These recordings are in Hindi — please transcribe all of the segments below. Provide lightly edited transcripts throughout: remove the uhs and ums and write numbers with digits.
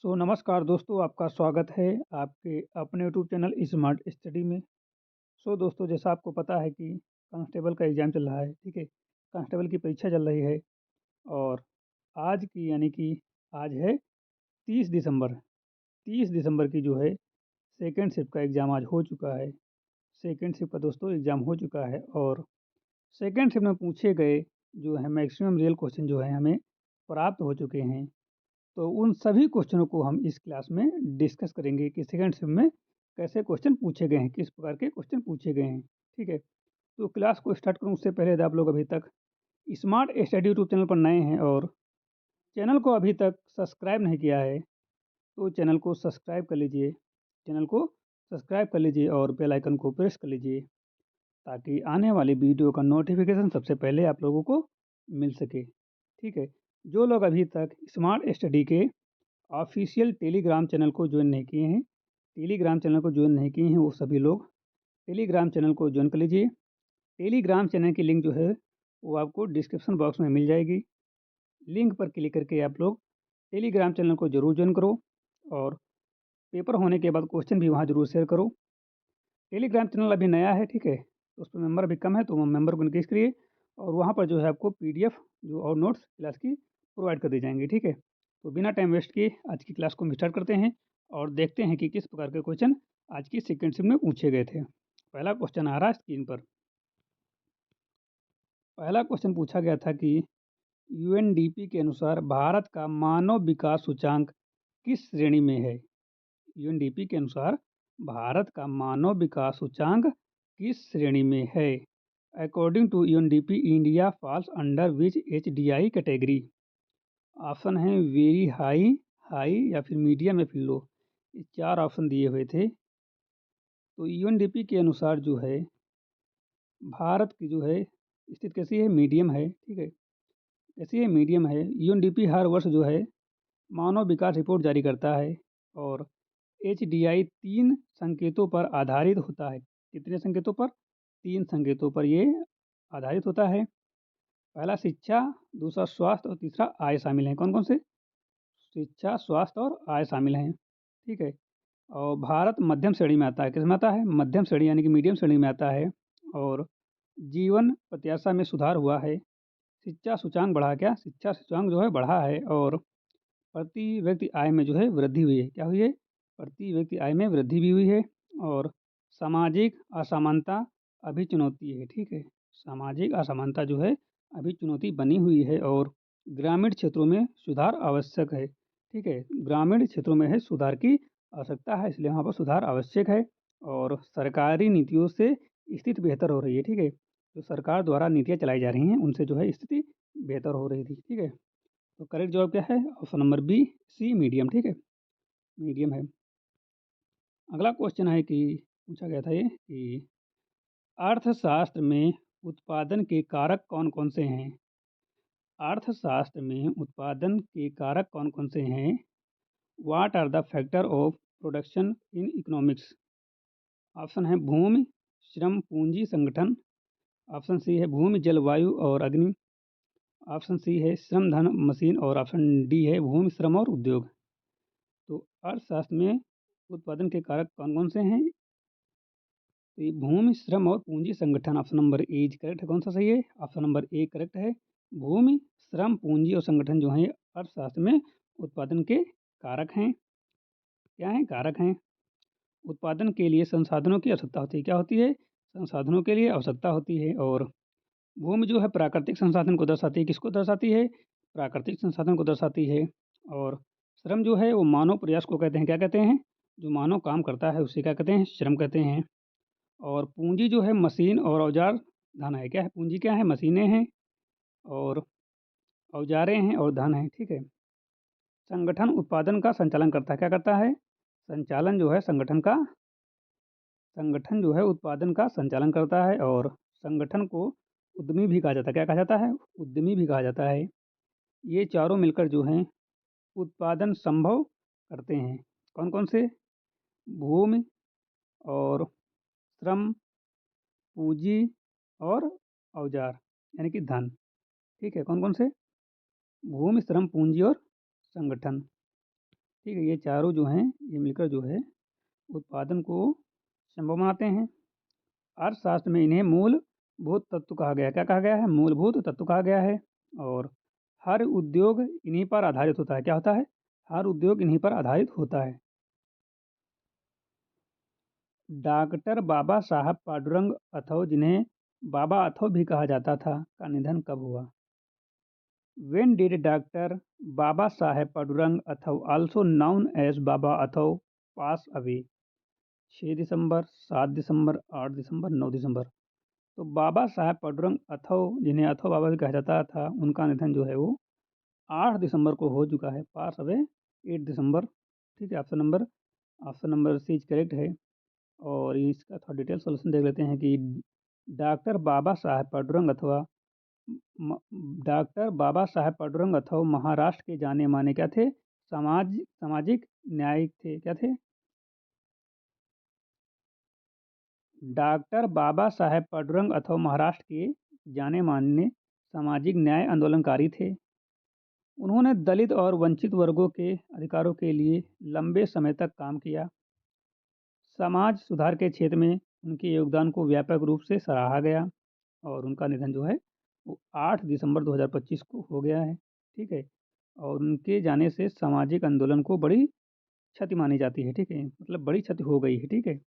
नमस्कार दोस्तों, आपका स्वागत है आपके अपने यूट्यूब चैनल स्मार्ट स्टडी में। दोस्तों, जैसा आपको पता है कि कांस्टेबल का एग्ज़ाम चल रहा है, ठीक है? कांस्टेबल की परीक्षा चल रही है और आज की यानी कि आज है 30 दिसंबर। 30 दिसंबर की जो है सेकंड शिफ्ट का एग्ज़ाम आज हो चुका है। सेकंड शिफ्ट का दोस्तों एग्ज़ाम हो चुका है और सेकंड शिफ्ट में पूछे गए जो है मैक्सिमम रियल क्वेश्चन जो है हमें प्राप्त हो चुके हैं। तो उन सभी क्वेश्चनों को हम इस क्लास में डिस्कस करेंगे कि सेकंड शिफ्ट में कैसे क्वेश्चन पूछे गए हैं, किस प्रकार के क्वेश्चन पूछे गए हैं, ठीक है? तो क्लास को स्टार्ट करूँ उससे पहले यदि आप लोग अभी तक स्मार्ट स्टडी यूट्यूब चैनल पर नए हैं और चैनल को अभी तक सब्सक्राइब नहीं किया है, तो चैनल को सब्सक्राइब कर लीजिए। चैनल को सब्सक्राइब कर लीजिए और बेल आइकन को प्रेस कर लीजिए ताकि आने वाली वीडियो का नोटिफिकेशन सबसे पहले आप लोगों को मिल सके, ठीक है? जो लोग अभी तक स्मार्ट स्टडी के ऑफिशियल टेलीग्राम चैनल को ज्वाइन नहीं किए हैं, वो सभी लोग टेलीग्राम चैनल को ज्वाइन कर लीजिए। टेलीग्राम चैनल की लिंक जो है वो आपको डिस्क्रिप्शन बॉक्स में मिल जाएगी। लिंक पर क्लिक करके आप लोग टेलीग्राम चैनल को ज़रूर ज्वाइन करो और पेपर होने के बाद क्वेश्चन भी वहाँ ज़रूर शेयर करो। टेलीग्राम चैनल अभी नया है, ठीक है? तो उस पर मेंबर अभी कम है, तो मेंबर को इंक्रीज़ करिए और वहाँ पर जो है आपको पीडीएफ जो और नोट्स क्लास की प्रोवाइड कर दी जाएँगी, ठीक है? तो बिना टाइम वेस्ट किए आज की क्लास को हम स्टार्ट करते हैं और देखते हैं कि किस प्रकार के क्वेश्चन आज की सेकंड शिफ्ट में पूछे गए थे। पहला क्वेश्चन आ रहा है स्क्रीन पर। पहला क्वेश्चन पूछा गया था कि यूएनडीपी के अनुसार भारत का मानव विकास सूचांक किस श्रेणी में है? यूएनडीपी के अनुसार भारत का मानव विकास सूचांक किस श्रेणी में है? According to UNDP India falls under which HDI category? Option है वेरी हाई, हाई या फिर मीडियम या फिर लो। ये 4 ऑप्शन दिए हुए थे। तो यूएनडीपी के अनुसार जो है भारत की जो है स्थिति कैसी है? मीडियम है, ठीक है? कैसी है? मीडियम है। यूएनडीपी हर वर्ष जो है मानव विकास रिपोर्ट जारी करता है और एचडीआई 3 संकेतों पर आधारित होता है। कितने संकेतों पर? 3 संकेतों पर ये आधारित होता है। पहला शिक्षा, दूसरा स्वास्थ्य और तीसरा आय शामिल हैं। कौन-कौन से? शिक्षा, स्वास्थ्य और आय शामिल हैं, ठीक है? और भारत मध्यम श्रेणी में आता है। किसमें आता है? मध्यम श्रेणी यानी कि मीडियम श्रेणी में आता है और जीवन प्रत्याशा में सुधार हुआ है। शिक्षा सूचांक बढ़ा क्या? शिक्षा सूचांक जो है बढ़ा है और प्रति व्यक्ति आय में जो है वृद्धि हुई है। क्या हुई है? प्रति व्यक्ति आय में वृद्धि भी हुई है और सामाजिक असमानता अभी चुनौती है, ठीक है? सामाजिक असमानता जो है अभी चुनौती बनी हुई है और ग्रामीण क्षेत्रों में सुधार आवश्यक है, ठीक है? ग्रामीण क्षेत्रों में है सुधार की आवश्यकता है, इसलिए वहाँ पर सुधार आवश्यक है और सरकारी नीतियों से स्थिति बेहतर हो रही है, ठीक है? जो सरकार द्वारा नीतियाँ चलाई जा रही हैं, उनसे जो है स्थिति बेहतर हो रही थी, ठीक है? तो करेक्ट जवाब क्या है? ऑप्शन नंबर बी, सी मीडियम, ठीक है? मीडियम है। अगला क्वेश्चन है कि पूछा गया था ये कि अर्थशास्त्र में उत्पादन के कारक कौन-कौन से हैं? अर्थशास्त्र में उत्पादन के कारक कौन-कौन से हैं? What are the factor of production in economics? Option है भूमि, श्रम, पूंजी, संगठन। ऑप्शन सी है भूमि, जलवायु और अग्नि। ऑप्शन सी है श्रम, धन, मशीन और ऑप्शन डी है भूमि, श्रम और उद्योग। तो अर्थशास्त्र में उत्पादन के कारक कौन-कौन से हैं? तो ये भूमि, श्रम और पूंजी, संगठन। Option number A is correct है। कौन सा सही है? ऑप्शन नंबर ए करेक्ट है। भूमि, श्रम, पूंजी और संगठन जो हैं अर्थशास्त्र में उत्पादन के कारक हैं। क्या हैं? कारक हैं। उत्पादन के लिए संसाधनों की आवश्यकता होती है। क्या होती है? संसाधनों के लिए आवश्यकता होती है और भूमि जो है प्राकृतिक संसाधन को दर्शाती है। किसको दर्शाती है? प्राकृतिक संसाधन को दर्शाती है और श्रम जो है वो मानव प्रयास को कहते हैं। क्या कहते हैं? जो मानव काम करता है उसे क्या कहते हैं? श्रम कहते हैं। और पूंजी जो है मशीन और औजार, धन है। क्या है? पूंजी क्या है? मशीनें हैं और औजारें हैं और धन है, ठीक है? संगठन उत्पादन का संचालन करता है। क्या करता है? संचालन जो है संगठन जो है उत्पादन का संचालन करता है और संगठन को उद्यमी भी कहा जाता है। क्या कहा जाता है? उद्यमी भी कहा जाता है। ये चारों मिलकर जो हैं उत्पादन संभव करते हैं। कौन-कौन से? भूमि और श्रम, पूंजी और औजार यानी कि धन, ठीक है? कौन-कौन से? भूमि, श्रम, पूंजी और संगठन, ठीक है, ये चारों जो हैं ये मिलकर जो है उत्पादन को संभव बनाते हैं। अर्थशास्त्र में इन्हें मूलभूत तत्व कहा गया है। क्या कहा गया है? मूलभूत तत्व कहा गया है। और हर उद्योग इन्हीं पर आधारित होता है। क्या होता है? हर उद्योग इन्हीं पर आधारित होता है। डॉक्टर बाबा साहब पांडुरंग अथवा जिन्हें बाबा अथवा भी कहा जाता था का निधन कब हुआ? When did Dr. Baba Saheb Padurang Athau, also known as Baba Athau, pass away? 6 दिसंबर, 7 दिसंबर, 8 दिसंबर, 9 दिसंबर। तो बाबा साहब पांडुरंग अथव जिन्हें अथव बाबा भी कहा जाता था उनका निधन जो है वो 8 दिसंबर को हो चुका है। पास अवे 8 दिसंबर। ठीक है, option number C is correct है। और इसका थोड़ा डिटेल सोल्यूशन देख लेते हैं कि डॉक्टर बाबा साहब पांडुरंग अथवा म- डॉक्टर बाबा साहब पांडुरंग अथवा महाराष्ट्र के जाने माने क्या थे? सामाजिक न्यायिक थे। क्या थे? डॉक्टर बाबा साहेब पांडुरंग अथवा महाराष्ट्र के जाने माने सामाजिक न्याय आंदोलनकारी थे। उन्होंने दलित और वंचित वर्गों के अधिकारों के लिए लंबे समय तक काम किया। समाज सुधार के क्षेत्र में उनके योगदान को व्यापक रूप से सराहा गया। और उनका निधन जो है वो 8 दिसंबर 2025 को हो गया है। ठीक है, और उनके जाने से सामाजिक आंदोलन को बड़ी क्षति मानी जाती है। ठीक है, मतलब बड़ी क्षति हो गई है। ठीक है,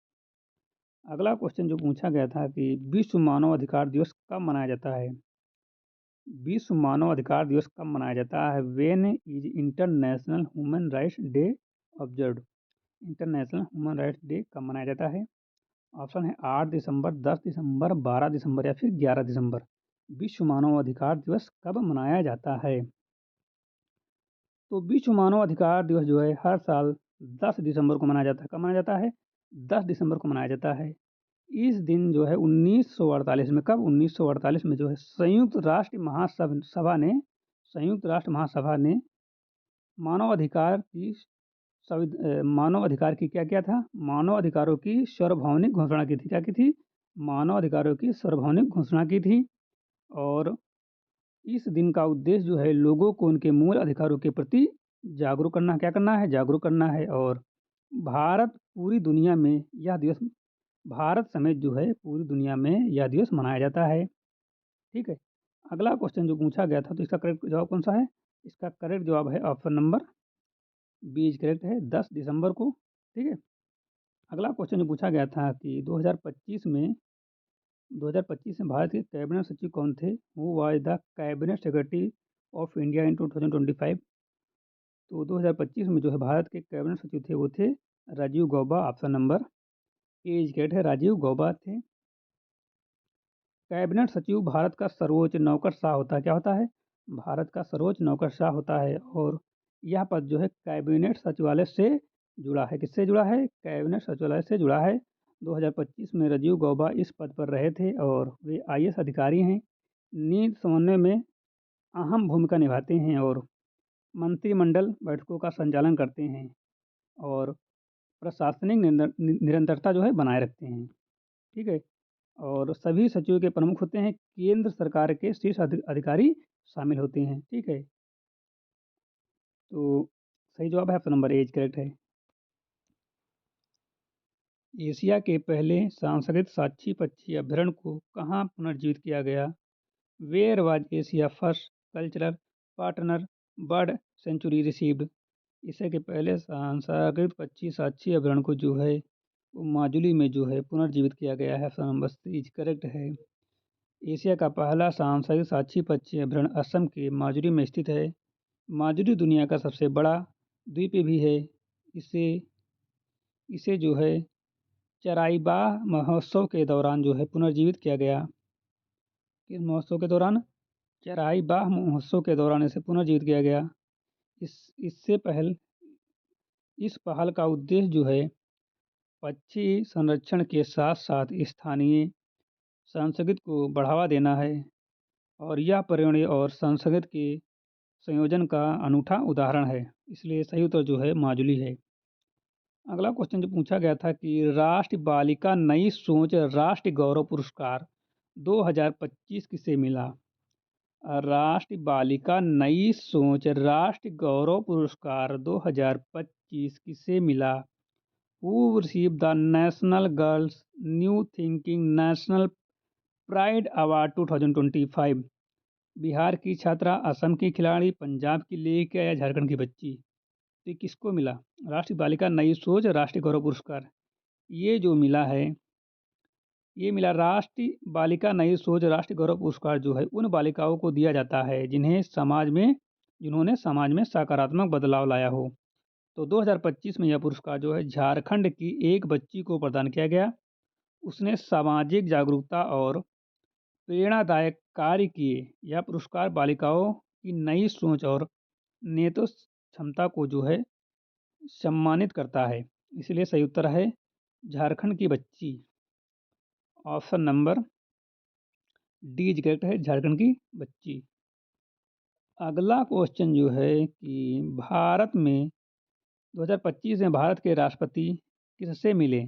अगला क्वेश्चन जो पूछा गया था कि विश्व मानव अधिकार दिवस कब मनाया जाता है? विश्व मानव अधिकार दिवस कब मनाया जाता है? When is international human rights day observed? International human rights day कब मनाया जाता है? ऑप्शन है 8 दिसंबर, 10 दिसंबर, 12 दिसंबर या फिर 11 दिसंबर। विश्व मानव अधिकार दिवस कब मनाया जाता है? तो विश्व मानव अधिकार दिवस जो है हर साल 10 दिसंबर को मनाया जाता है। कब मनाया जाता है? 10 दिसंबर को मनाया जाता है। इस दिन जो है 1948 में, कब? 1948 में जो है संयुक्त राष्ट्र महासभा ने मानव अधिकार की मानव अधिकार की क्या किया था? मानव अधिकारों की सार्वभौमिक घोषणा की थी। क्या की थी? मानव अधिकारों की सार्वभौमिक घोषणा की थी। और इस दिन का उद्देश्य जो है लोगों को उनके मूल अधिकारों के प्रति जागरूक करना। क्या करना है? जागरूक करना है। और भारत पूरी दुनिया में यह दिवस भारत समेत जो है पूरी दुनिया में यह दिवस मनाया जाता है। ठीक है, अगला क्वेश्चन जो पूछा गया था तो इसका करेक्ट जवाब कौन सा है? इसका करेक्ट जवाब है option number B is correct है, 10 दिसंबर को। ठीक है, अगला क्वेश्चन जो पूछा गया था कि 2025 में भारत के कैबिनेट सचिव कौन थे? Who was the cabinet secretary of India in 2025? तो 2025 में जो है भारत के कैबिनेट सचिव थे वो थे Rajiv Gauba. Option number A is correct है, राजीव गौबा थे। कैबिनेट सचिव भारत का सर्वोच्च नौकरशाह होता है। क्या होता है? भारत का सर्वोच्च नौकरशाह होता है। और यह पद जो है कैबिनेट सचिवालय से जुड़ा है। किससे जुड़ा है? कैबिनेट सचिवालय से जुड़ा है। 2025 में राजीव गौबा इस पद पर रहे थे और वे आईएएस अधिकारी हैं। नीति समन्वय में अहम भूमिका निभाते हैं और मंत्रिमंडल बैठकों का संचालन करते हैं और प्रशासनिक निरंतरता जो है बनाए रखते हैं। ठीक है, और सभी सचिवों के प्रमुख होते हैं केंद्र सरकार के शीर्ष अधिकारी शामिल होते हैं। ठीक है, तो सही जवाब है ऑप्शन नंबर ए करेक्ट है। एशिया के पहले सांस्कृतिक साक्षी पक्षी अभ्यारण्य को कहाँ पुनर्जीवित किया गया? Where was Asia first cultural partner bird century received? एशिया के पहले सांस्कृतिक पक्षी साक्षी अभ्यारण्य को जो है वो माजुली में जो है पुनर्जीवित किया गया है। ऑप्शन नंबर सी करेक्ट है। एशिया का पहला सांस्कृतिक साक्षी पक्षी अभ्यारण्य असम के माजुली में स्थित है। माजुली दुनिया का सबसे बड़ा द्वीप भी है। इसे इसे जो है चराइबाह महोत्सव के दौरान जो है पुनर्जीवित किया गया। किस महोत्सव के दौरान? चराइबाह महोत्सव के दौरान इसे पुनर्जीवित किया गया। इससे पहल इस पहल का उद्देश्य जो है पक्षी संरक्षण के साथ साथ स्थानीय संस्कृति को बढ़ावा देना है। और यह पर्यावरण और संस्कृति के संयोजन का अनूठा उदाहरण है। इसलिए सही उत्तर जो है माजुली है। अगला क्वेश्चन जो पूछा गया था कि राष्ट्रीय बालिका नई सोच राष्ट्रीय गौरव पुरस्कार 2025 किसे मिला? राष्ट्रीय बालिका नई सोच राष्ट्रीय गौरव पुरस्कार 2025 किसे मिला? Who receive the national girls new thinking national pride award 2025? Bihar की छात्रा, असम की खिलाड़ी, पंजाब की लेखिका या झारखंड की बच्ची? तो ये किसको मिला? राष्ट्रीय बालिका नई सोच राष्ट्रीय गौरव पुरस्कार ये जो मिला है, ये मिला राष्ट्रीय बालिका नई सोच राष्ट्रीय गौरव पुरस्कार जो है उन बालिकाओं को दिया जाता है जिन्होंने समाज में सकारात्मक बदलाव लाया हो। तो 2025 में यह पुरस्कार जो है झारखंड की एक बच्ची को प्रदान किया गया। उसने सामाजिक जागरूकता और प्रेरणादायक कार्य किए। यह पुरस्कार बालिकाओं की नई सोच और नेतृत्व क्षमता को जो है सम्मानित करता है। इसलिए सही उत्तर है झारखंड की बच्ची। Option number D is correct है, झारखंड की बच्ची। अगला क्वेश्चन जो है कि भारत में 2025 में भारत के राष्ट्रपति किससे मिले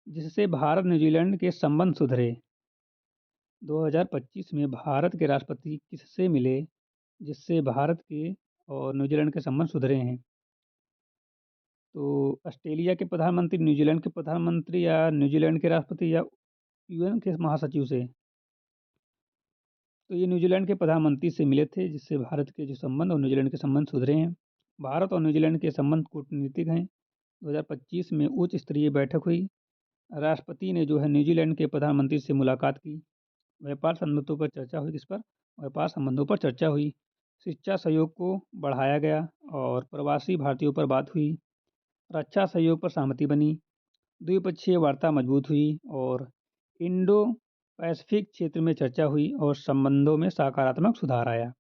जिससे भारत न्यूजीलैंड के संबंध सुधरे? 2025 में भारत के राष्ट्रपति किससे मिले जिससे भारत के और न्यूजीलैंड के संबंध सुधरे हैं? तो ऑस्ट्रेलिया के प्रधानमंत्री, न्यूजीलैंड के प्रधानमंत्री या न्यूजीलैंड के राष्ट्रपति या यूएन के महासचिव से? तो ये न्यूजीलैंड के प्रधानमंत्री से मिले थे जिससे भारत के जो संबंध और न्यूजीलैंड के संबंध सुधरे हैं। भारत और न्यूजीलैंड के संबंध कूटनीतिक हैं। 2025 में उच्च स्तरीय बैठक हुई। राष्ट्रपति ने जो है न्यूजीलैंड के प्रधानमंत्री से मुलाकात की। व्यापार संबंधों पर चर्चा हुई। किस पर? व्यापार संबंधों पर चर्चा हुई। शिक्षा सहयोग को बढ़ाया गया और प्रवासी भारतीयों पर बात हुई। रक्षा सहयोग पर सहमति बनी। द्विपक्षीय वार्ता मजबूत हुई और इंडो पैसिफिक क्षेत्र में चर्चा हुई और संबंधों में सकारात्मक सुधार आया।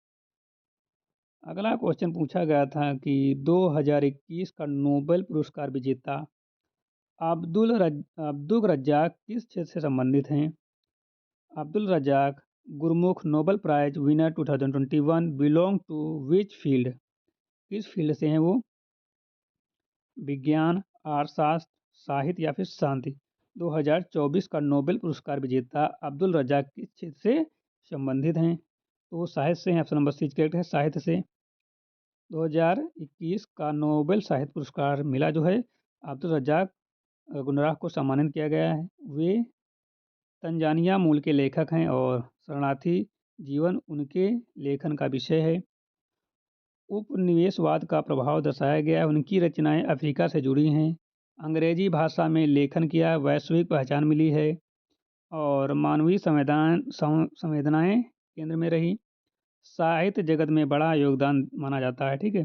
अगला क्वेश्चन पूछा गया था कि 2021 का नोबेल पुरस्कार विजेता अब्दुल रज्जाक किस क्षेत्र से संबंधित हैं? Abdulrazak Gurnah Nobel prize winner 2021 belong to which field? किस फील्ड से हैं वो? विज्ञान, अर्थशास्त्र, साहित्य या फिर शांति? 2024 का नोबेल पुरस्कार विजेता अब्दुल रज्जाक किस क्षेत्र से संबंधित हैं? तो वो साहित्य से हैं। ऑप्शन नंबर सी करेक्ट है, साहित्य से। 2021 का नोबेल साहित्य पुरस्कार मिला जो है अब्दुल रज्जाक गुनराह को सम्मानित किया गया है। वे तंजानिया मूल के लेखक हैं और शरणार्थी जीवन उनके लेखन का विषय है। उपनिवेशवाद का प्रभाव दर्शाया गया है। उनकी रचनाएं अफ्रीका से जुड़ी हैं। अंग्रेजी भाषा में लेखन किया, वैश्विक पहचान मिली है और मानवीय संवेदनाएं केंद्र में रही। साहित्य जगत में बड़ा योगदान माना जाता है। ठीक है।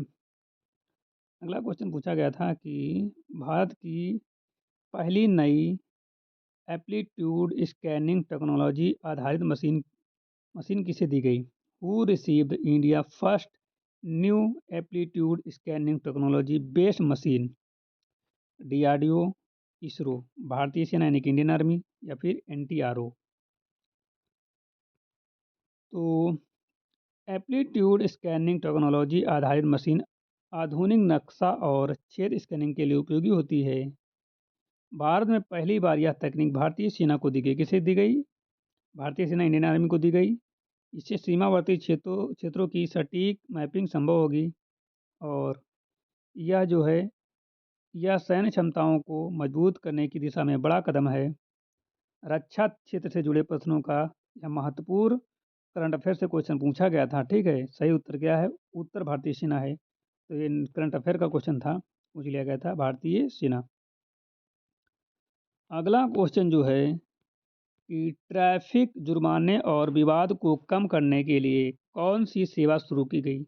अगला क्वेश्चन पूछा गया था कि भारत की पहली नई एप्लीट्यूड स्कैनिंग टेक्नोलॉजी आधारित मशीन किसे दी गई? Who received India first new aptitude scanning technology based machine? DRDO, ISRO, भारतीय सेना यानी कि इंडियन आर्मी या फिर एनटीआरओ? तो एप्लीट्यूड स्कैनिंग टेक्नोलॉजी आधारित मशीन आधुनिक नक्शा और क्षेत्र स्कैनिंग के लिए उपयोगी होती है। भारत में पहली बार यह तकनीक भारतीय सेना को दी गई। किसे दी गई? भारतीय सेना, इंडियन आर्मी को दी गई। इससे सीमावर्ती क्षेत्रों की सटीक मैपिंग संभव होगी और यह जो है यह सैन्य क्षमताओं को मजबूत करने की दिशा में बड़ा कदम है। रक्षा क्षेत्र से जुड़े प्रश्नों का यह महत्वपूर्ण करंट अफेयर से क्वेश्चन पूछा गया था। ठीक है। सही उत्तर क्या है? उत्तर भारतीय सेना है। तो ये करंट अफेयर का क्वेश्चन था, पूछ लिया गया था भारतीय सेना। अगला क्वेश्चन जो है कि ट्रैफिक जुर्माने और विवाद को कम करने के लिए कौन सी सेवा शुरू की गई?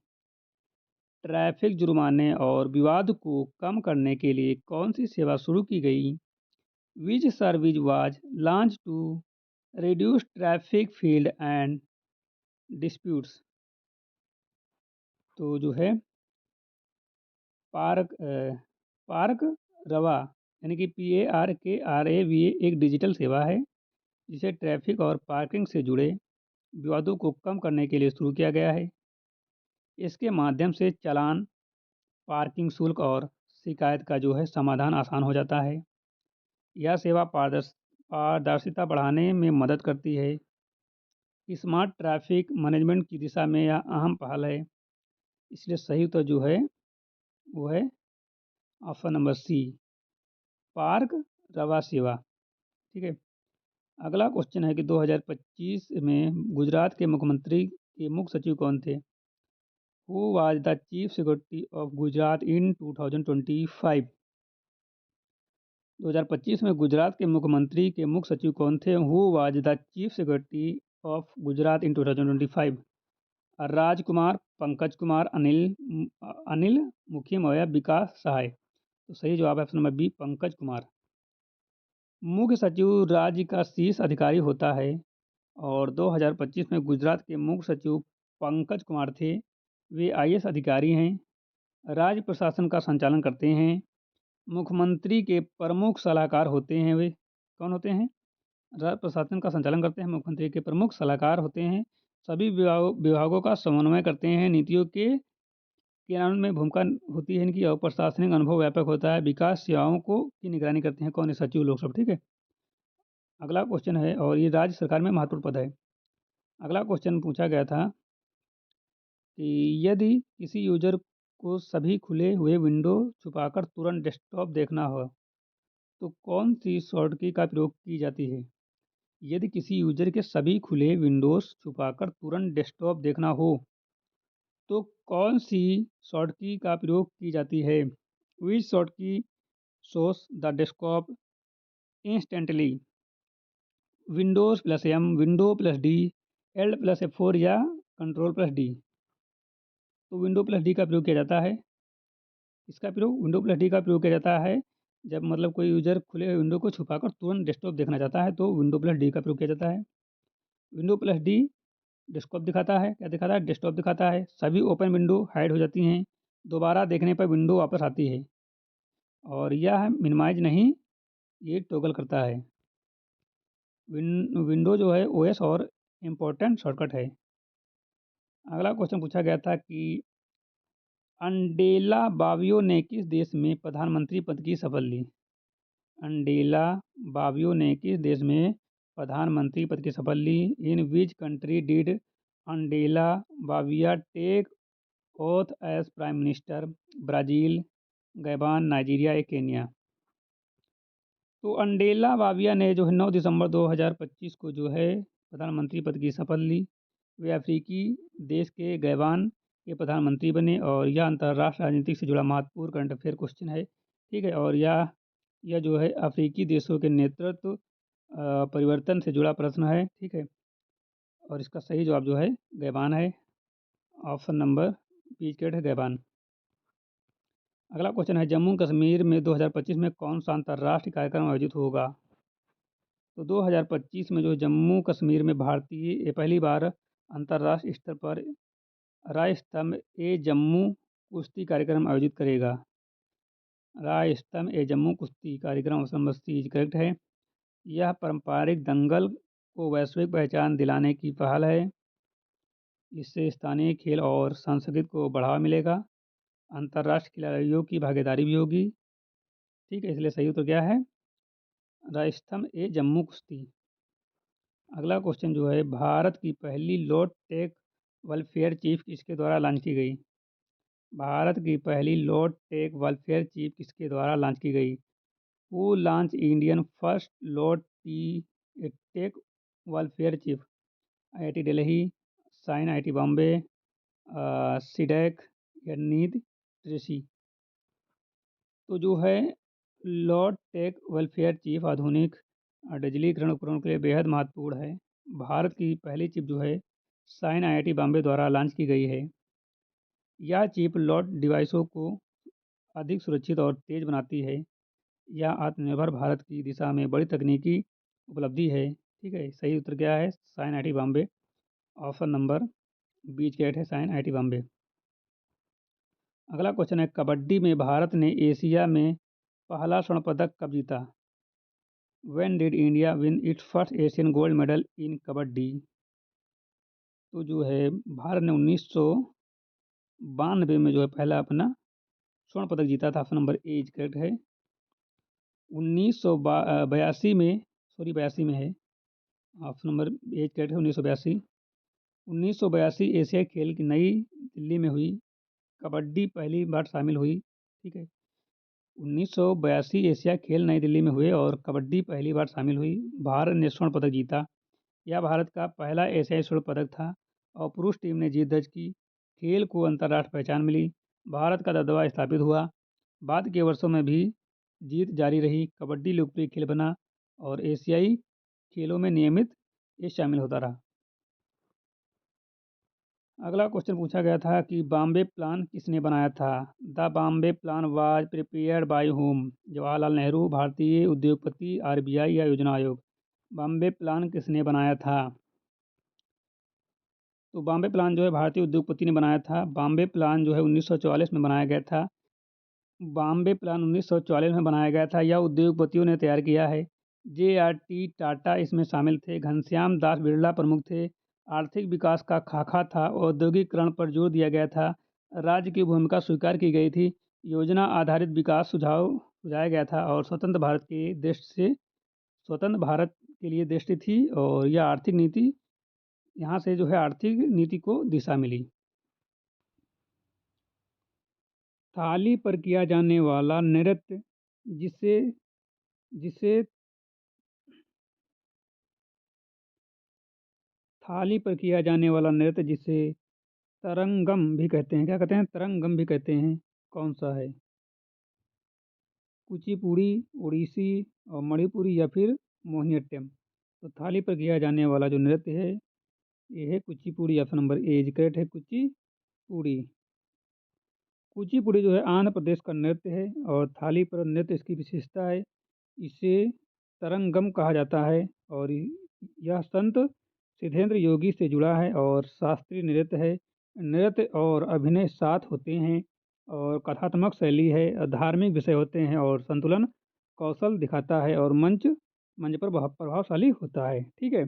ट्रैफिक जुर्माने और विवाद को कम करने के लिए कौन सी सेवा शुरू की गई? Which service was launch to reduce traffic field and disputes? तो जो है पार्क पार्क रवा यानी कि PARKRAVA एक डिजिटल सेवा है जिसे ट्रैफिक और पार्किंग से जुड़े विवादों को कम करने के लिए शुरू किया गया है। इसके माध्यम से चालान, पार्किंग शुल्क और शिकायत का जो है समाधान आसान हो जाता है। यह सेवा पारदर्शिता बढ़ाने में मदद करती है स्मार्ट ट्रैफिक मैनेजमेंट की दिशा में यह अहम पहल है। इसलिए सही उत्तर जो है वो है ऑप्शन नंबर सी, पार्क रवा सेवा। ठीक है। अगला क्वेश्चन है कि 2025 में गुजरात के मुख्यमंत्री के मुख्य सचिव कौन थे? Who was the chief security of Gujarat in 2025? 2025 में गुजरात के मुख्यमंत्री के मुख्य सचिव कौन थे? Who was the chief security of Gujarat in 2025? Rajkumar, Pankaj Kumar, Anil Mukhim या विकास सहाय। तो सही जवाब है option number B, Pankaj Kumar. मुख्य सचिव राज्य का शीर्ष अधिकारी होता है और 2025 में गुजरात के मुख्य सचिव पंकज कुमार थे। वे आईएएस अधिकारी हैं। राज्य प्रशासन का संचालन करते हैं। मुख्यमंत्री के प्रमुख सलाहकार होते हैं। वे कौन होते हैं? राज्य प्रशासन का संचालन करते हैं, मुख्यमंत्री के प्रमुख सलाहकार होते हैं। सभी विभागों का समन्वय करते हैं। नीतियों के क्रियान्वयन में भूमिका होती है इनकी और प्रशासनिक अनुभव व्यापक होता है। विकास सेवाओं को की निगरानी करते हैं। कौन है? सचिव लोग सब। ठीक है। अगला क्वेश्चन है और ये राज्य सरकार में महत्वपूर्ण पद है। अगला क्वेश्चन पूछा गया था कि यदि किसी यूजर को सभी खुले हुए विंडो छुपाकर तुरंत डेस्कटॉप देखना हो तो कौन सी शॉर्टकी का प्रयोग की जाती है? यदि किसी यूजर के सभी खुले विंडोज छुपाकर तुरंत डेस्कटॉप देखना हो तो कौन सी शॉर्टकी का प्रयोग की जाती है? Which short key shows the desktop instantly? Windows plus M, window plus D, alt plus F4 या कंट्रोल प्लस डी? तो विंडो प्लस डी का प्रयोग किया जाता है। इसका प्रयोग विंडो प्लस डी का प्रयोग किया जाता है जब मतलब कोई यूजर खुले हुए विंडो को छुपाकर तुरंत डेस्कटॉप देखना चाहता है तो विंडो प्लस डी का प्रयोग किया जाता है। विंडो प्लस डी डेस्कटॉप दिखाता है। क्या दिखाता है? डेस्कटॉप दिखाता है। सभी ओपन विंडो हाइड हो जाती हैं। दोबारा देखने पर विंडो वापस आती है और यह मिनिमाइज नहीं, ये टॉगल करता है। विंडो जो है ओएस और इम्पोर्टेंट शॉर्टकट है। अगला क्वेश्चन पूछा गया था कि अंडेला बावियो ने किस देश में प्रधानमंत्री पद की शपथ ली? अंडेला बावियो ने किस देश में प्रधानमंत्री पद की शपथ ली? In which country did Andela Bavia take oath as prime minister? Brazil, Gabon, Nigeria या केन्या? तो अंडेला बाविया ने जो है 9 दिसंबर 2025 को जो है प्रधानमंत्री पद की शपथ ली। वे अफ्रीकी देश के गैबान के प्रधानमंत्री बने और यह अंतर्राष्ट्रीय राजनीति से जुड़ा महत्वपूर्ण करंट अफेयर क्वेश्चन है। ठीक है। और यह जो है अफ्रीकी देशों के नेतृत्व परिवर्तन से जुड़ा प्रश्न है। ठीक है। और इसका सही जवाब जो है गैबान है। ऑप्शन नंबर बी है गैबान। अगला क्वेश्चन है जम्मू कश्मीर में 2025 में कौन सा अंतर्राष्ट्रीय कार्यक्रम आयोजित होगा? तो 2025 में जो जम्मू कश्मीर में भारतीय पहली बार अंतर्राष्ट्रीय स्तर पर राय स्तंभ ए जम्मू कुश्ती कार्यक्रम आयोजित करेगा। राय स्तंभ ए जम्मू कुश्ती कार्यक्रम ऑप्शन नंबर सी करेक्ट है। यह पारंपरिक दंगल को वैश्विक पहचान दिलाने की पहल है। इससे स्थानीय खेल और संस्कृति को बढ़ावा मिलेगा। अंतर्राष्ट्रीय खिलाड़ियों की भागीदारी भी होगी। ठीक है। इसलिए सही उत्तर क्या है? राय स्तंभ ए जम्मू कुश्ती। अगला क्वेश्चन जो है भारत की पहली लॉ टेक वेलफेयर चीफ किसके द्वारा लॉन्च की गई? भारत की पहली लॉ टेक वेलफेयर चीफ किसके द्वारा लॉन्च की गई? Who launch Indian first law tech welfare chief? IIT Delhi, sign IIT Bombay, CDAC या नीट ट्रेसी? तो जो है लॉ टेक वेलफेयर चीफ आधुनिक डिजिटलीकरण उपकरणों के लिए बेहद महत्वपूर्ण है। भारत की पहली चिप जो है साइन आईआईटी बॉम्बे द्वारा लॉन्च की गई है। यह चिप लॉट डिवाइसों को अधिक सुरक्षित और तेज़ बनाती है। यह आत्मनिर्भर भारत की दिशा में बड़ी तकनीकी उपलब्धि है। ठीक है। सही उत्तर क्या है? SINE IIT Bombay. Option number बीच कैट है साइन आईआईटी बॉम्बे। अगला क्वेश्चन है कबड्डी में भारत ने एशिया में पहला स्वर्ण पदक कब जीता? When did India win its first Asian gold medal in kabaddi? तो जो है भारत ने 1992 में जो है पहला अपना स्वर्ण पदक जीता था। ऑप्शन नंबर ए करेक्ट है। 1982 में 82 में है। ऑप्शन नंबर ए करेक्ट है 1982। 1982 एशियाई खेल की नई दिल्ली में हुई, कबड्डी पहली बार शामिल हुई। ठीक है, 1982 एशिया खेल नई दिल्ली में हुए और कबड्डी पहली बार शामिल हुई। भारत ने स्वर्ण पदक जीता। यह भारत का पहला एशियाई स्वर्ण पदक था और पुरुष टीम ने जीत दर्ज की। खेल को अंतर्राष्ट्रीय पहचान मिली। भारत का दबदबा स्थापित हुआ। बाद के वर्षों में भी जीत जारी रही। कबड्डी लोकप्रिय खेल बना और एशियाई खेलों में नियमित ये शामिल होता रहा। अगला क्वेश्चन पूछा गया था कि बॉम्बे प्लान किसने बनाया था। The Bombay plan was prepared by home. Jawaharlal Nehru, भारतीय उद्योगपति, आरबीआई या योजना आयोग। बॉम्बे प्लान किसने बनाया था? तो बॉम्बे प्लान जो है भारतीय उद्योगपति ने बनाया था। बॉम्बे प्लान जो है 1944 में बनाया गया था। बॉम्बे प्लान 1944 में बनाया गया था। यह उद्योगपतियों ने तैयार किया है। जे.आर.टी. टाटा इसमें शामिल थे। घनश्याम दास बिरला प्रमुख थे। आर्थिक विकास का खाका था। औद्योगिकरण पर जोर दिया गया था। राज्य की भूमिका स्वीकार की गई थी। योजना आधारित विकास सुझाया गया था और स्वतंत्र भारत के लिए दृष्टि थी और यह आर्थिक नीति यहाँ से जो है आर्थिक नीति को दिशा मिली। थाली पर किया जाने वाला नृत्य जिसे जिसे थाली पर किया जाने वाला नृत्य जिसे तरंगम भी कहते हैं। क्या कहते हैं? तरंगम भी कहते हैं। कौन सा है? कुचिपुड़ी, ओडिसी और मणिपुरी या फिर मोहिनीअट्टम। तो थाली पर किया जाने वाला जो नृत्य है ये है Kuchipudi. Option number A is correct है, कुचिपुड़ी। कुचिपुड़ी जो है आंध्र प्रदेश का नृत्य है और थाली पर नृत्य इसकी विशेषता है। इसे तरंगम कहा जाता है और यह संत सिद्धेंद्र योगी से जुड़ा है और शास्त्रीय नृत्य है। नृत्य और अभिनय साथ होते हैं और कथात्मक शैली है। धार्मिक विषय होते हैं और संतुलन कौशल दिखाता है और मंच मंच पर प्रभावशाली होता है। ठीक है,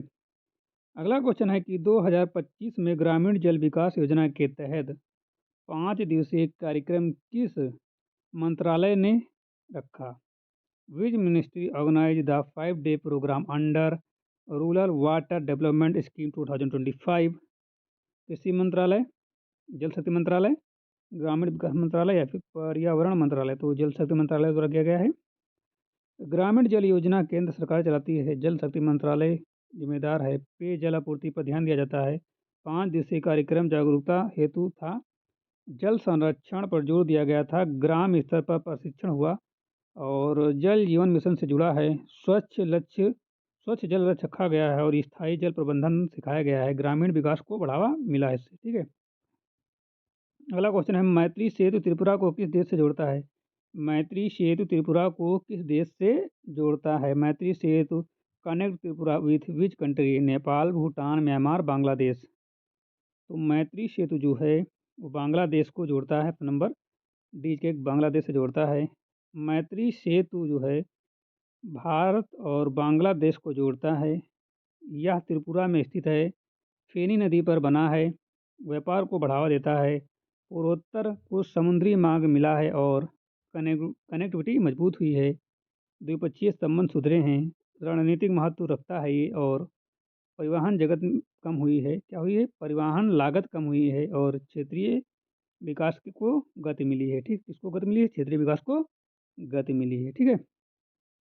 अगला क्वेश्चन है कि 2025 में ग्रामीण जल विकास योजना के तहत 5 दिवसीय कार्यक्रम किस मंत्रालय ने रखा? Which ministry organize the 5 day program under rural water development scheme 2025? कृषि मंत्रालय, जल शक्ति मंत्रालय, ग्रामीण विकास मंत्रालय या फिर पर्यावरण मंत्रालय? तो जल शक्ति मंत्रालय द्वारा किया गया है। ग्रामीण जल योजना केंद्र सरकार चलाती है। जल शक्ति मंत्रालय जिम्मेदार है। पेयजल आपूर्ति पर ध्यान दिया जाता है। 5 दिवसीय कार्यक्रम जागरूकता हेतु था। जल संरक्षण पर जोर दिया गया था। ग्राम स्तर पर प्रशिक्षण हुआ और जल जीवन मिशन से जुड़ा है। स्वच्छ जल लक्ष्य रखा गया है और स्थायी जल प्रबंधन सिखाया गया है। ग्रामीण विकास को बढ़ावा मिला है इससे। ठीक है, अगला क्वेश्चन है मैत्री सेतु त्रिपुरा को किस देश से जोड़ता है? मैत्री सेतु त्रिपुरा को किस देश से जोड़ता है? Maitri Setu connect Tripura with which country? Nepal, Bhutan, Myanmar, Bangladesh. तो मैत्री सेतु जो है वो बांग्लादेश को जोड़ता है। नंबर डी के बांग्लादेश से जोड़ता है। मैत्री सेतु जो है भारत और बांग्लादेश को जोड़ता है। यह त्रिपुरा में स्थित है। फेनी नदी पर बना है। व्यापार को बढ़ावा देता है। पूर्वोत्तर को समुद्री मार्ग मिला है और कनेक्टिविटी मजबूत हुई है। द्विपक्षीय संबंध सुधरे हैं। रणनीतिक महत्व रखता है ये और परिवहन जगत कम हुई है। क्या हुई है? परिवहन लागत कम हुई है और क्षेत्रीय विकास को गति मिली है। ठीक, किसको गति मिली है? क्षेत्रीय विकास को गति मिली है। ठीक है,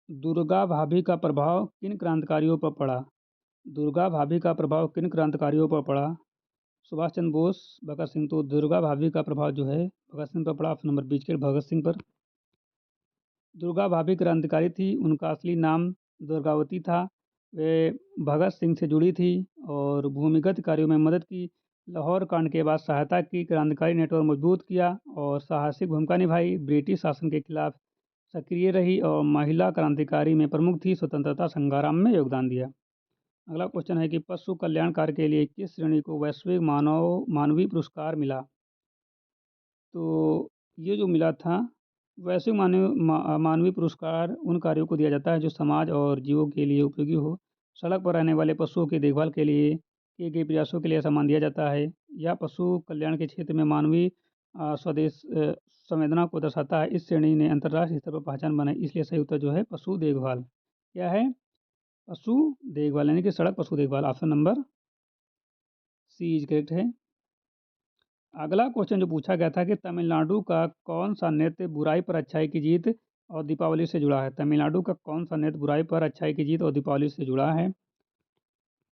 दुर्गा भाभी का प्रभाव किन क्रांतिकारियों पर पड़ा? दुर्गा भाभी का प्रभाव किन क्रांतिकारियों पर पड़ा? सुभाष चंद्र बोस, भगत सिंह। तो दुर्गा भाभी का प्रभाव जो है भगत सिंह पर पड़ा। ऑप्शन नंबर बीच के भगत सिंह पर। दुर्गा भाभी क्रांतिकारी थी। उनका असली नाम दुर्गावती था। वे भगत सिंह से जुड़ी थी और भूमिगत कार्यों में मदद की। लाहौर कांड के बाद सहायता की। क्रांतिकारी नेटवर्क मजबूत किया और साहसिक भूमिका निभाई। ब्रिटिश शासन के खिलाफ सक्रिय रही और महिला क्रांतिकारी में प्रमुख थी। स्वतंत्रता संग्राम में योगदान दिया। अगला क्वेश्चन है कि पशु कल्याण कार्य के लिए किस श्रेणी को वैश्विक मानवीय पुरस्कार मिला? तो ये जो मिला था वैश्विक मानवीय पुरस्कार उन कार्यों को दिया जाता है जो समाज और जीवों के लिए उपयोगी हो। सड़क पर रहने वाले पशुओं की देखभाल के लिए किए गए प्रयासों के लिए सम्मान दिया जाता है। यह पशु कल्याण के क्षेत्र में मानवीय स्वदेश संवेदना को दर्शाता है। इस श्रेणी ने अंतर्राष्ट्रीय स्तर पर पहचान बनाई। इसलिए सही उत्तर जो है पशु देखभाल। क्या है? पशु देखभाल, यानी कि सड़क पशु देखभाल। Option number C is correct है। अगला क्वेश्चन जो पूछा गया था कि तमिलनाडु का कौन सा नृत्य बुराई पर अच्छाई की जीत और दीपावली से जुड़ा है। तमिलनाडु का कौन सा नृत्य बुराई पर अच्छाई की जीत और दीपावली से जुड़ा है।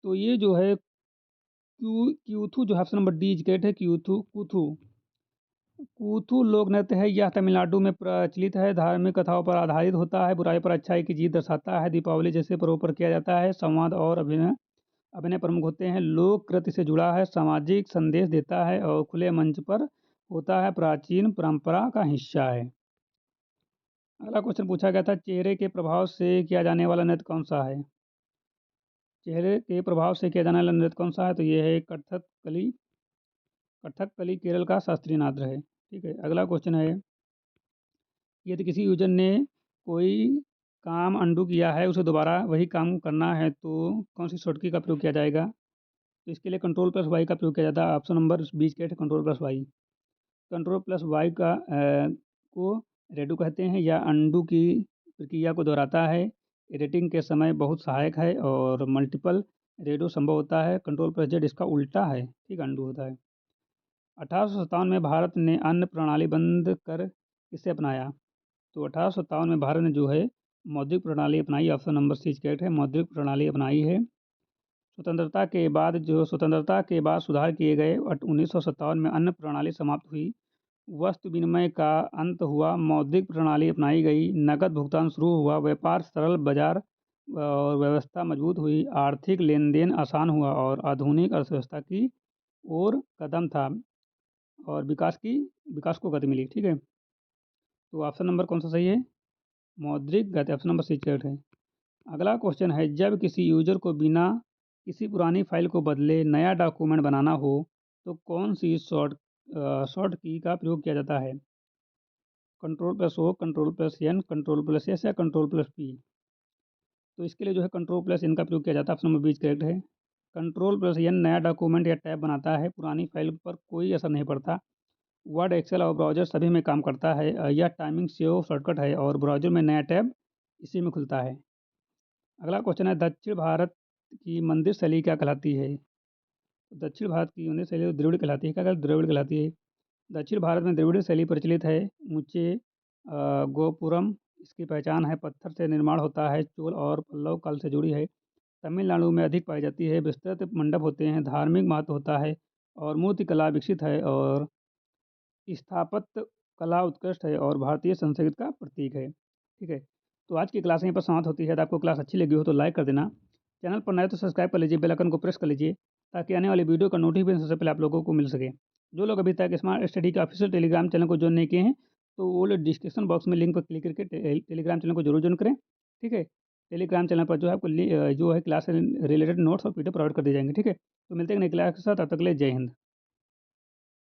तो ये जो है क्यूथू जो है option number D is correct है। क्यूथू कूथू कूथू लोक नृत्य है। यह तमिलनाडु में प्रचलित है, धार्मिक कथाओं पर आधारित होता है, बुराई पर अच्छाई की जीत दर्शाता है, दीपावली जैसे पर्वों पर किया जाता है, संवाद और अभिनय अभिनय प्रमुख होते हैं, लोक कृत्य से जुड़ा है, सामाजिक संदेश देता है और खुले मंच पर होता है, प्राचीन परंपरा का हिस्सा है। अगला क्वेश्चन पूछा गया था चेहरे के प्रभाव से किया जाने वाला नृत्य कौन सा है। चेहरे के प्रभाव से किया जाने वाला नृत्य कौन सा है। तो ये है कथकली। कथकली केरल का शास्त्रीय नृत्य है। ठीक है। अगला क्वेश्चन है यदि किसी यूजर ने कोई काम अंडू किया है, उसे दोबारा वही काम करना है तो कौन सी शॉर्टकी का प्रयोग किया जाएगा। तो इसके लिए कंट्रोल प्लस वाई का प्रयोग किया जाता है। ऑप्शन नंबर बीच के control plus Y. Control plus Y का को रेडो कहते हैं या अंडू की प्रक्रिया को दोहराता है। एडिटिंग के समय बहुत सहायक है और मल्टीपल रेडो संभव होता है। कंट्रोल प्लस जेड इसका उल्टा है। ठीक, अंडू होता है। 1857 में भारत ने अन्न प्रणाली बंद कर किसे अपनाया। तो 1857 में भारत ने जो है मौद्रिक प्रणाली अपनाई। ऑप्शन नंबर सी करेक्ट है, मौद्रिक प्रणाली अपनाई है। स्वतंत्रता के बाद सुधार किए गए। 1957 में अन्न प्रणाली समाप्त हुई, वस्तु विनिमय का अंत हुआ, मौद्रिक प्रणाली अपनाई गई, नकद भुगतान शुरू हुआ, व्यापार सरल, बाजार और व्यवस्था मजबूत हुई, आर्थिक लेन देन आसान हुआ और आधुनिक अर्थव्यवस्था की ओर कदम था और विकास को गति मिली। ठीक है। तो ऑप्शन नंबर कौन सा सही है, मौद्रिक गति। ऑप्शन नंबर सी करेक्ट है। अगला क्वेश्चन है जब किसी यूजर को बिना किसी पुरानी फाइल को बदले नया डॉक्यूमेंट बनाना हो तो कौन सी शॉर्ट की का प्रयोग किया जाता है। Control plus O, control plus N, control plus S या कंट्रोल प्लस पी। तो इसके लिए जो है कंट्रोल प्लस एन का प्रयोग किया जाता है। ऑप्शन नंबर बीच करेक्ट है। कंट्रोल प्लस एन नया डॉक्यूमेंट या टैब बनाता है, पुरानी फाइल पर कोई असर नहीं पड़ता। वर्ड, एक्सेल और ब्राउजर सभी में काम करता है। यह टाइमिंग सेव शॉर्टकट है और ब्राउजर में नया टैब इसी में खुलता है। अगला क्वेश्चन है दक्षिण भारत की मंदिर शैली क्या कहलाती है। दक्षिण भारत की मंदिर शैली द्रविड़ कहलाती है। क्या कहलाती है, द्रविड़ कहलाती है। दक्षिण भारत में द्रविड़ शैली प्रचलित है। ऊंचे गोपुरम इसकी पहचान है, पत्थर से निर्माण होता है, चोल और पल्लव काल से जुड़ी है, तमिलनाडु में अधिक पाई जाती है, विस्तृत मंडप होते हैं, धार्मिक महत्व होता है और मूर्ति कला विकसित है और स्थापत्य कला उत्कृष्ट है और भारतीय संस्कृति का प्रतीक है। ठीक है। तो आज की क्लास यहीं पर समाप्त होती है। यदि आपको क्लास अच्छी लगी हो तो लाइक कर देना, चैनल पर नए तो सब्सक्राइब कर लीजिए, बेल आइकन को प्रेस कर लीजिए ताकि आने वाली वीडियो का नोटिफिकेशन सबसे पहले आप लोगों को मिल सके। जो लोग अभी तक स्मार्ट स्टडी के ऑफिशियल टेलीग्राम चैनल को ज्वाइन नहीं किए हैं तो वो लोग डिस्क्रिप्शन बॉक्स में लिंक पर क्लिक करके टेलीग्राम चैनल को जरूर ज्वाइन करें। ठीक है। टेलीग्राम चैनल पर जो है आपको जो है क्लास से रिलेटेड नोट्स और पीडीएफ प्रोवाइड कर दिए जाएंगे। ठीक है। तो मिलते हैं नई क्लास के साथ, तब तक के लिए जय हिंद।